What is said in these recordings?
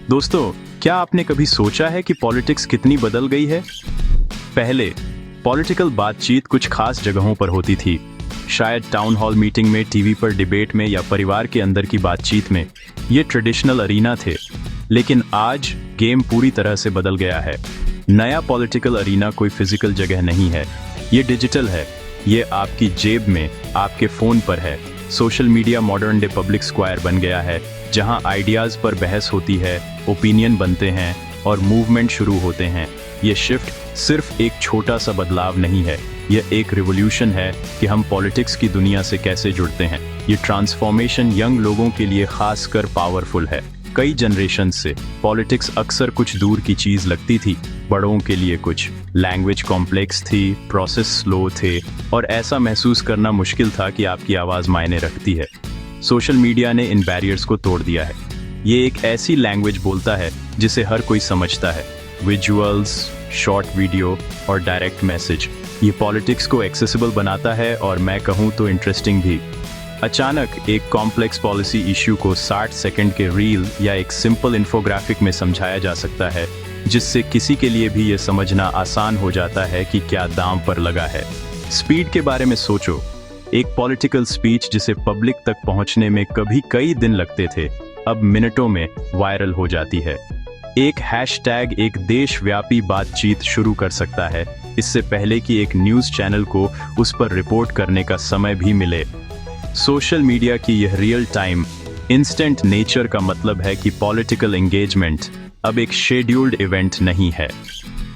दोस्तों, क्या आपने कभी सोचा है कि पॉलिटिक्स कितनी बदल गई है? पहले पॉलिटिकल बातचीत कुछ खास जगहों पर होती थी, शायद टाउन हॉल मीटिंग में, टीवी पर डिबेट में या परिवार के अंदर की बातचीत में। ये ट्रेडिशनल अरीना थे। लेकिन आज गेम पूरी तरह से बदल गया है। नया पॉलिटिकल अरीना कोई फिजिकल जगह नहीं है, ये डिजिटल है। ये आपकी जेब में, आपके फोन पर है। Social media modern day public square बन गया है, जहां आइडियाज पर बहस होती है, ओपिनियन बनते हैं और मूवमेंट शुरू होते हैं। ये शिफ्ट सिर्फ एक छोटा सा बदलाव नहीं है, यह एक रिवॉल्यूशन है कि हम पॉलिटिक्स की दुनिया से कैसे जुड़ते हैं। ये ट्रांसफॉर्मेशन यंग लोगों के लिए खासकर पावरफुल है। कई जनरेशन से पॉलिटिक्स अक्सर कुछ दूर की चीज लगती थी, बड़ों के लिए कुछ लैंग्वेज कॉम्प्लेक्स थी, प्रोसेस स्लो थे और ऐसा महसूस करना मुश्किल था कि आपकी आवाज मायने रखती है। सोशल मीडिया ने इन बैरियर्स को तोड़ दिया है। ये एक ऐसी लैंग्वेज बोलता है जिसे हर कोई समझता है। विजुअल्स, शॉर्ट वीडियो और डायरेक्ट मैसेज, ये पॉलिटिक्स को एक्सेसिबल बनाता है और मैं कहूँ तो इंटरेस्टिंग भी। अचानक एक कॉम्प्लेक्स पॉलिसी इश्यू को 60 सेकंड के रील या एक सिंपल इन्फोग्राफिक में समझाया जा सकता है, जिससे किसी के लिए भी ये समझना आसान हो जाता है कि क्या दांव पर लगा है। स्पीड के बारे में सोचो। एक पॉलिटिकल स्पीच जिसे पब्लिक तक पहुंचने में कभी कई दिन लगते थे, अब मिनटों में वायरल हो जाती है। एक हैशटैग एक देशव्यापी बातचीत शुरू कर सकता है, इससे पहले कि एक न्यूज़ चैनल को उस पर रिपोर्ट करने का समय भी मिले। सोशल मीडिया की यह रियल टाइम, इंस्टेंट नेचर का मतलब है कि पॉलिटिकल एंगेजमेंट अब एक शेड्यूल्ड इवेंट नहीं है।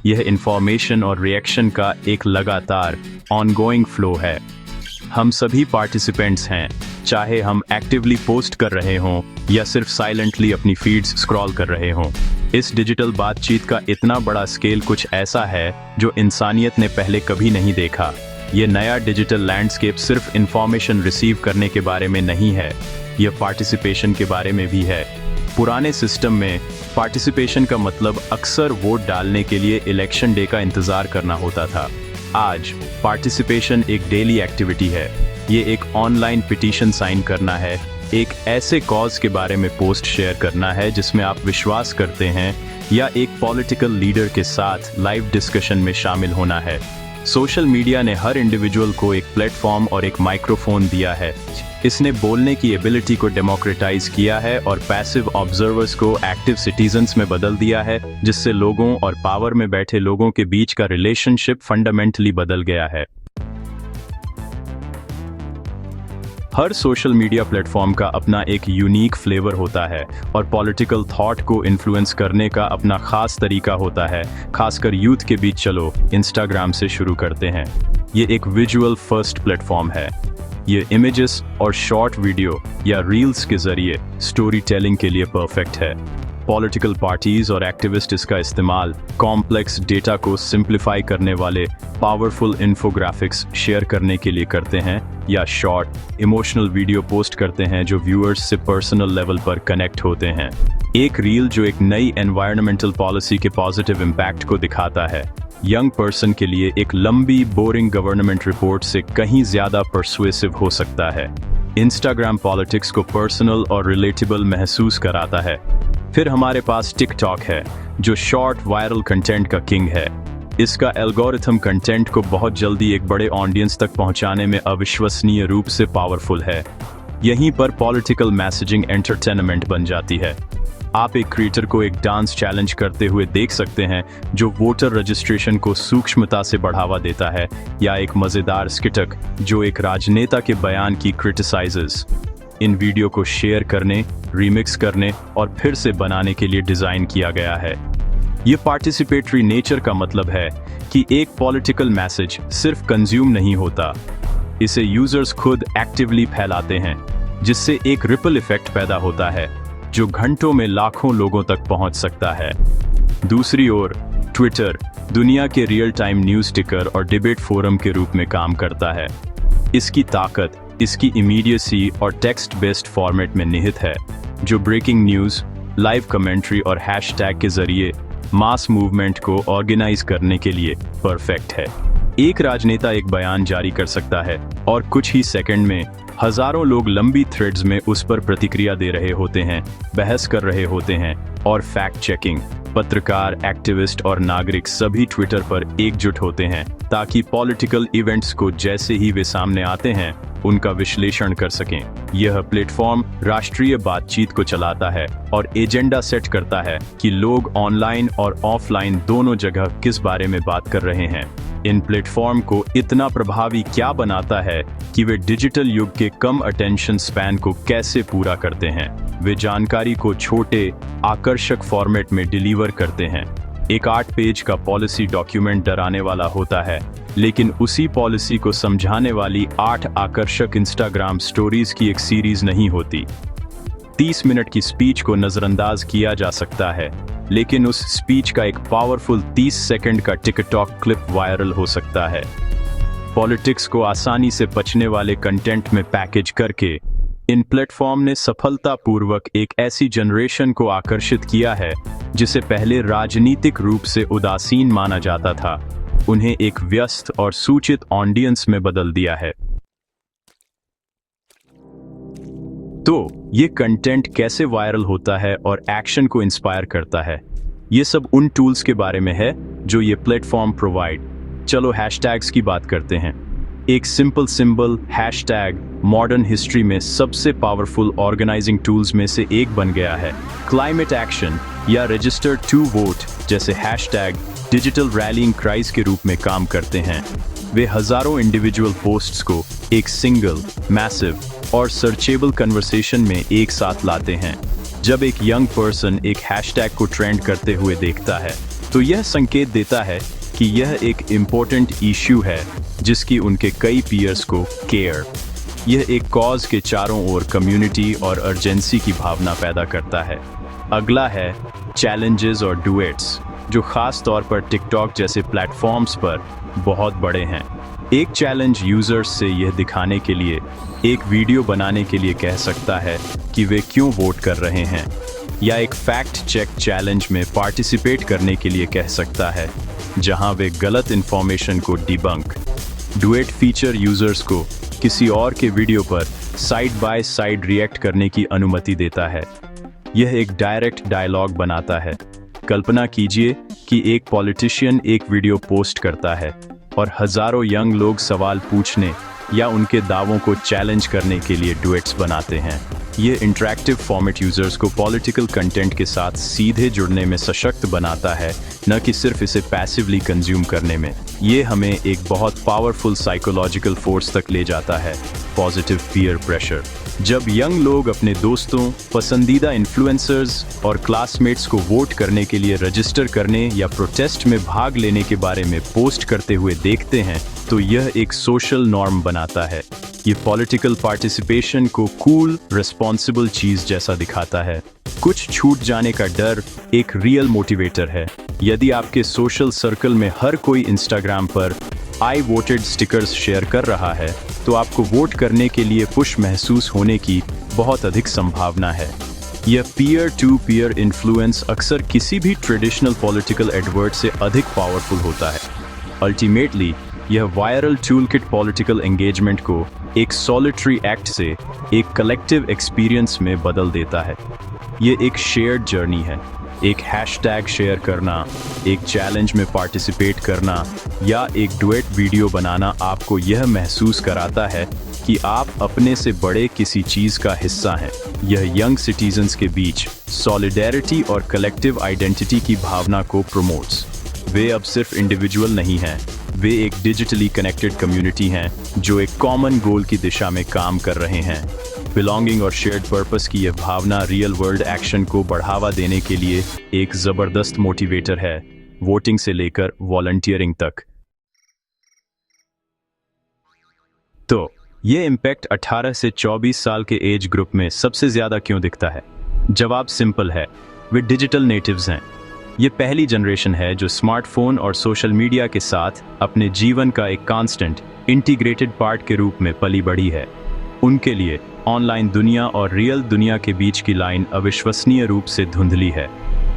यह इंफॉर्मेशन और रिएक्शन का एक लगातार ऑनगोइंग फ्लो है। हम सभी पार्टिसिपेंट्स हैं, चाहे हम एक्टिवली पोस्ट कर रहे हों या सिर्फ साइलेंटली अपनी फीड्स स्क्रॉल कर रहे हों। इस डिजिटल बातचीत का इतना बड़ा स्केल कुछ ऐसा है जो इंसानियत ने पहले कभी नहीं देखा। ये नया डिजिटल लैंडस्केप सिर्फ इंफॉर्मेशन रिसीव करने के बारे में नहीं है, यह पार्टिसिपेशन के बारे में भी है। पुराने सिस्टम में पार्टिसिपेशन का मतलब अक्सर वोट डालने के लिए इलेक्शन डे का इंतजार करना होता था। आज पार्टिसिपेशन एक डेली एक्टिविटी है। ये एक ऑनलाइन पिटीशन साइन करना है, एक ऐसे कॉज के बारे में पोस्ट शेयर करना है जिसमें आप विश्वास करते हैं, या एक पॉलिटिकल लीडर के साथ लाइव डिस्कशन में शामिल होना है। सोशल मीडिया ने हर इंडिविजुअल को एक प्लेटफॉर्म और एक माइक्रोफोन दिया है। इसने बोलने की एबिलिटी को डेमोक्रेटाइज किया है और पैसिव ऑब्जर्वर्स को एक्टिव सिटीजन्स में बदल दिया है, जिससे लोगों और पावर में बैठे लोगों के बीच का रिलेशनशिप फंडामेंटली बदल गया है। हर सोशल मीडिया प्लेटफॉर्म का अपना एक यूनिक फ्लेवर होता है और पॉलिटिकल थॉट को इन्फ्लुएंस करने का अपना खास तरीका होता है, खासकर यूथ के बीच। चलो इंस्टाग्राम से शुरू करते हैं। ये एक विजुअल फर्स्ट प्लेटफॉर्म है। ये इमेजेस और शॉर्ट वीडियो या रील्स के जरिए स्टोरी टेलिंग के लिए परफेक्ट है। पॉलिटिकल पार्टीज और एक्टिविस्ट इसका इस्तेमाल कॉम्प्लेक्स डेटा को सिंप्लीफाई करने वाले पावरफुल इन्फोग्राफिक्स शेयर करने के लिए करते हैं, या शॉर्ट इमोशनल वीडियो पोस्ट करते हैं जो व्यूअर्स से पर्सनल लेवल पर कनेक्ट होते हैं। एक रील जो एक नई एनवायरमेंटल पॉलिसी के पॉजिटिव इम्पैक्ट को दिखाता है, यंग पर्सन के लिए एक लंबी बोरिंग गवर्नमेंट रिपोर्ट से कहीं ज्यादा परसुएसिव हो सकता है। इंस्टाग्राम पॉलिटिक्स को पर्सनल और रिलेटेबल महसूस कराता है। फिर हमारे पास टिकटॉक है, जो शॉर्ट वायरल कंटेंट का किंग है। इसका एल्गोरिथम कंटेंट को बहुत जल्दी एक बड़े ऑडियंस तक पहुंचाने में अविश्वसनीय रूप से पावरफुल है। यहीं पर पॉलिटिकल मैसेजिंग एंटरटेनमेंट बन जाती है। आप एक क्रिएटर को एक डांस चैलेंज करते हुए देख सकते हैं जो वोटर रजिस्ट्रेशन को सूक्ष्मता से बढ़ावा देता है, या एक मजेदार स्किटक जो एक राजनेता के बयान की क्रिटिसाइजेस। इन वीडियो को शेयर करने, रीमिक्स करने और फिर से बनाने के लिए डिजाइन किया गया है। ये पार्टिसिपेटरी नेचर का मतलब है कि एक पॉलिटिकल मैसेज सिर्फ कंज्यूम नहीं होता, इसे यूजर्स खुद एक्टिवली फैलाते हैं, जिससे एक रिपल इफेक्ट पैदा होता है जो घंटों में लाखों लोगों तक पहुंच सकता है। दूसरी ओर ट्विटर दुनिया के रियल टाइम न्यूज़ टिकर और डिबेट फोरम के रूप में काम करता है। इसकी ताकत इसकी इमीडिएसी और टेक्स्ट बेस्ड फॉर्मेट में निहित है, जो ब्रेकिंग न्यूज़, लाइव कमेंट्री और हैशटैग के जरिए मास मूवमेंट को ऑर्गेनाइज करने के लिए परफेक्ट है। एक राजनेता एक बयान जारी कर सकता है और कुछ ही सेकंड में हजारों लोग लंबी थ्रेड्स में उस पर प्रतिक्रिया दे रहे होते हैं, बहस कर रहे होते हैं और फैक्ट चेकिंग। पत्रकार, एक्टिविस्ट और नागरिक सभी ट्विटर पर एकजुट होते हैं ताकि पॉलिटिकल इवेंट्स को जैसे ही वे सामने आते हैं उनका विश्लेषण कर सकें। यह प्लेटफॉर्म राष्ट्रीय बातचीत को चलाता है और एजेंडा सेट करता है कि लोग ऑनलाइन और ऑफलाइन दोनों जगह किस बारे में बात कर रहे हैं। इन प्लेटफॉर्म को इतना प्रभावी क्या बनाता है कि वे डिजिटल युग के कम अटेंशन स्पैन को कैसे पूरा करते हैं। वे जानकारी को छोटे, आकर्षक फॉर्मेट में डिलीवर करते हैं। एक 8 पेज का पॉलिसी डॉक्यूमेंट डराने वाला होता है, लेकिन उसी पॉलिसी को समझाने वाली 8 आकर्षक इंस्टाग्राम स्टोरीज की एक सीरीज नहीं होती। 30 मिनट की स्पीच को नजरअंदाज किया जा सकता है, लेकिन उस स्पीच का एक पावरफुल 30 सेकंड का टिकटॉक क्लिप वायरल हो सकता है। पॉलिटिक्स को आसानी से पचने वाले कंटेंट में पैकेज करके इन प्लेटफॉर्म ने सफलतापूर्वक एक ऐसी जनरेशन को आकर्षित किया है जिसे पहले राजनीतिक रूप से उदासीन माना जाता था। उन्हें एक व्यस्त और सूचित ऑडियंस में बदल दिया है। तो ये कंटेंट कैसे वायरल होता है और एक्शन को इंस्पायर करता है, ये सब उन टूल्स के बारे में है जो ये प्लेटफॉर्म प्रोवाइड। चलो हैशटैग्स की बात करते हैं। एक simple symbol hashtag modern history में सबसे पावरफुल ऑर्गेनाइजिंग टूल्स में से एक बन गया है। क्लाइमेट एक्शन या रजिस्टर टू वोट जैसे हैशटैग डिजिटल रैलिंग क्राइज के रूप में काम करते हैं। वे हजारों इंडिविजुअल पोस्ट्स को एक सिंगल, मैसिव और सर्चेबल कन्वर्सेशन में एक साथ लाते हैं। जब एक यंग पर्सन एक हैशटैग को ट्रेंड करते हुए देखता है, तो यह संकेत देता है कि यह एक इम्पोर्टेंट इश्यू है जिसकी उनके कई पीयर्स को केयर। यह एक कॉज के चारों ओर कम्युनिटी और अर्जेंसी की भावना पैदा करता है। अगला है चैलेंजेस और डुएट्स, जो खास तौर पर टिकटॉक जैसे प्लेटफॉर्म्स पर बहुत बड़े हैं। एक चैलेंज यूजर्स से यह दिखाने के लिए एक वीडियो बनाने के लिए कह सकता है कि वे क्यों वोट कर रहे हैं, या एक फैक्ट चेक चैलेंज में पार्टिसिपेट करने के लिए कह सकता है जहां वे गलत इंफॉर्मेशन को डिबंक। डुएट फीचर यूजर्स को किसी और के वीडियो पर साइड बाय साइड रिएक्ट करने की अनुमति देता है। यह एक डायरेक्ट डायलॉग बनाता है। कल्पना कीजिए कि एक पॉलिटिशियन एक वीडियो पोस्ट करता है और हजारों यंग लोग सवाल पूछने या उनके दावों को चैलेंज करने के लिए डुएट्स बनाते हैं। ये इंटरैक्टिव फॉर्मेट यूजर्स को पॉलिटिकल कंटेंट के साथ सीधे जुड़ने में सशक्त बनाता है, न कि सिर्फ इसे पैसिवली कंज्यूम करने में। ये हमें एक बहुत पावरफुल साइकोलॉजिकल फोर्स तक ले जाता है, पॉजिटिव पीयर प्रेशर। जब यंग लोग अपने दोस्तों, पसंदीदा इन्फ्लुएंसर्स और क्लासमेट्स को वोट करने के लिए रजिस्टर करने या प्रोटेस्ट में भाग लेने के बारे में पोस्ट करते हुए देखते हैं, तो यह एक सोशल नॉर्म बनाता है। ये पॉलिटिकल पार्टिसिपेशन को कूल, रिस्पॉन्सिबल चीज जैसा दिखाता है। कुछ छूट जाने का डर एक रियल मोटिवेटर है। यदि आपके सोशल सर्कल में हर कोई इंस्टाग्राम पर आई वोटेड स्टिकर्स शेयर कर रहा है, तो आपको वोट करने के लिए पुश महसूस होने की बहुत अधिक संभावना है। यह पीयर टू पीयर इन्फ्लुएंस अक्सर किसी भी ट्रेडिशनल पॉलिटिकल एडवर्ट से अधिक पावरफुल होता है। अल्टीमेटली यह वायरल टूलकिट पॉलिटिकल एंगेजमेंट को एक सॉलिटरी एक्ट से एक कलेक्टिव एक्सपीरियंस में बदल देता है। ये एक शेयर्ड जर्नी है। एक हैशटैग शेयर करना, एक चैलेंज में पार्टिसिपेट करना या एक डुएट वीडियो बनाना आपको यह महसूस कराता है कि आप अपने से बड़े किसी चीज़ का हिस्सा हैं। यह यंग सिटीजन्स के बीच सॉलिडेरिटी और कलेक्टिव आइडेंटिटी की भावना को प्रमोट्स। वे अब सिर्फ इंडिविजुअल नहीं हैं, वे एक डिजिटली कनेक्टेड कम्युनिटी हैं जो एक कॉमन गोल की दिशा में काम कर रहे हैं। बिलोंगिंग और शेयर्ड पर्पस की यह भावना रियल वर्ल्ड एक्शन को बढ़ावा देने के लिए एक ज़बरदस्त मोटिवेटर है, वोटिंग से लेकर वॉलंटियरिंग तक। तो ये इम्पैक्ट 18 से 24 साल के एज ग्रुप में सबसे ज़्यादा क्यों दिखता है? जवाब सिंपल है, वे डिजिटल नेटिव्स हैं। ये पहली जनरेशन है जो स्मार्टफोन और सोशल मीडिया के साथ अपने जीवन का एक कांस्टेंट, इंटीग्रेटेड पार्ट के रूप में पली बढ़ी है। उनके लिए ऑनलाइन दुनिया और रियल दुनिया के बीच की लाइन अविश्वसनीय रूप से धुंधली है।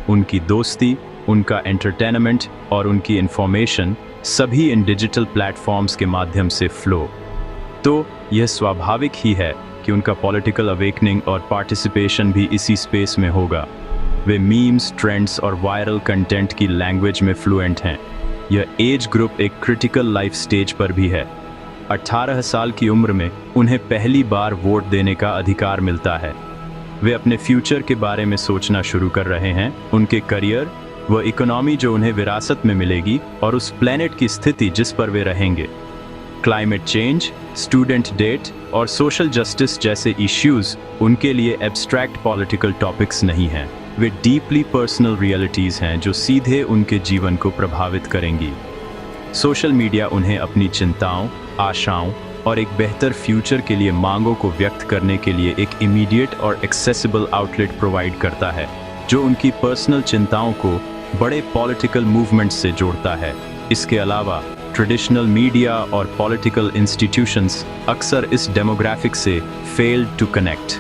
उनकी दोस्ती, उनका एंटरटेनमेंट और उनकी इंफॉर्मेशन सभी इन डिजिटल प्लेटफॉर्म्स के माध्यम से फ्लो। तो यह स्वाभाविक ही है कि उनका पॉलिटिकल अवेकनिंग और पार्टिसिपेशन भी इसी स्पेस में होगा। वे मीम्स, ट्रेंड्स और वायरल कंटेंट की लैंग्वेज में फ्लुएंट हैं। यह एज ग्रुप एक क्रिटिकल लाइफ स्टेज पर भी है। 18 साल की उम्र में उन्हें पहली बार वोट देने का अधिकार मिलता है। वे अपने फ्यूचर के बारे में सोचना शुरू कर रहे हैं, उनके करियर, व इकोनॉमी जो उन्हें विरासत में मिलेगी और उस प्लेनेट की स्थिति जिस पर वे रहेंगे। क्लाइमेट चेंज, स्टूडेंट डेट और सोशल जस्टिस जैसे इश्यूज उनके लिए एब्स्ट्रैक्ट पॉलिटिकल टॉपिक्स नहीं हैं। वे डीपली पर्सनल रियलिटीज़ हैं जो सीधे उनके जीवन को प्रभावित करेंगी। सोशल मीडिया उन्हें अपनी चिंताओं, आशाओं और एक बेहतर फ्यूचर के लिए मांगों को व्यक्त करने के लिए एक इमीडिएट और एक्सेसिबल आउटलेट प्रोवाइड करता है, जो उनकी पर्सनल चिंताओं को बड़े पॉलिटिकल मूवमेंट्स से जोड़ता है। इसके अलावा ट्रेडिशनल मीडिया और पॉलिटिकल इंस्टीट्यूशंस अक्सर इस डेमोग्राफिक से failed to connect.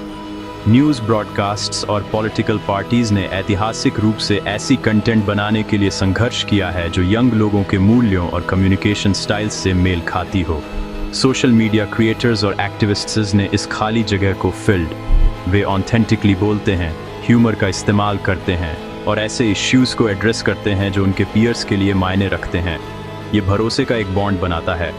News broadcasts और पॉलिटिकल पार्टीज ने ऐतिहासिक रूप से ऐसी कंटेंट बनाने के लिए संघर्ष किया है जो यंग लोगों के मूल्यों और कम्युनिकेशन स्टाइल्स से मेल खाती हो। सोशल मीडिया क्रिएटर्स और एक्टिविस्ट्स ने इस खाली जगह को फिल्ड। वे ऑथेंटिकली बोलते हैं, ह्यूमर का इस्तेमाल करते हैं और ऐसे इश्यूज़ को एड्रेस करते हैं जो उनके पीयर्स के लिए मायने रखते हैं। ये भरोसे का एक बॉन्ड बनाता है।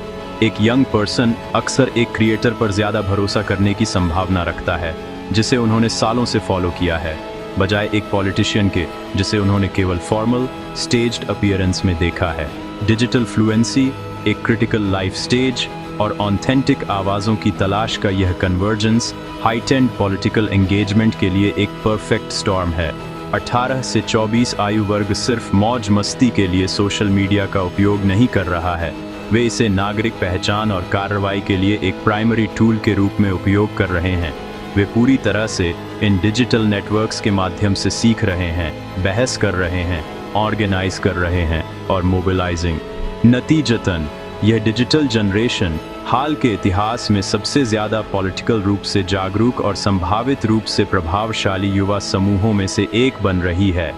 एक यंग पर्सन अक्सर एक क्रिएटर पर ज़्यादा भरोसा करने की संभावना रखता है जिसे उन्होंने सालों से फॉलो किया है, बजाय एक पॉलिटिशियन के जिसे उन्होंने केवल फॉर्मल स्टेज्ड अपीयरेंस में देखा है। डिजिटल फ्लुएंसी, एक क्रिटिकल लाइफ स्टेज और ऑथेंटिक आवाज़ों की तलाश का यह कन्वर्जेंस हाइटेंड पॉलिटिकल एंगेजमेंट के लिए एक परफेक्ट स्टॉर्म है। 18 से 24 आयु वर्ग सिर्फ मौज मस्ती के लिए सोशल मीडिया का उपयोग नहीं कर रहा है, वे इसे नागरिक पहचान और कार्रवाई के लिए एक प्राइमरी टूल के रूप में उपयोग कर रहे हैं। वे पूरी तरह से इन डिजिटल नेटवर्क्स के माध्यम से सीख रहे हैं, बहस कर रहे हैं, ऑर्गेनाइज कर रहे हैं और मोबिलाइजिंग। नतीजतन यह डिजिटल जनरेशन हाल के इतिहास में सबसे ज़्यादा पॉलिटिकल रूप से जागरूक और संभावित रूप से प्रभावशाली युवा समूहों में से एक बन रही है,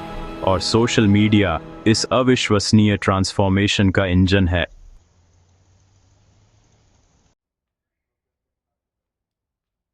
और सोशल मीडिया इस अविश्वसनीय ट्रांसफॉर्मेशन का इंजन है।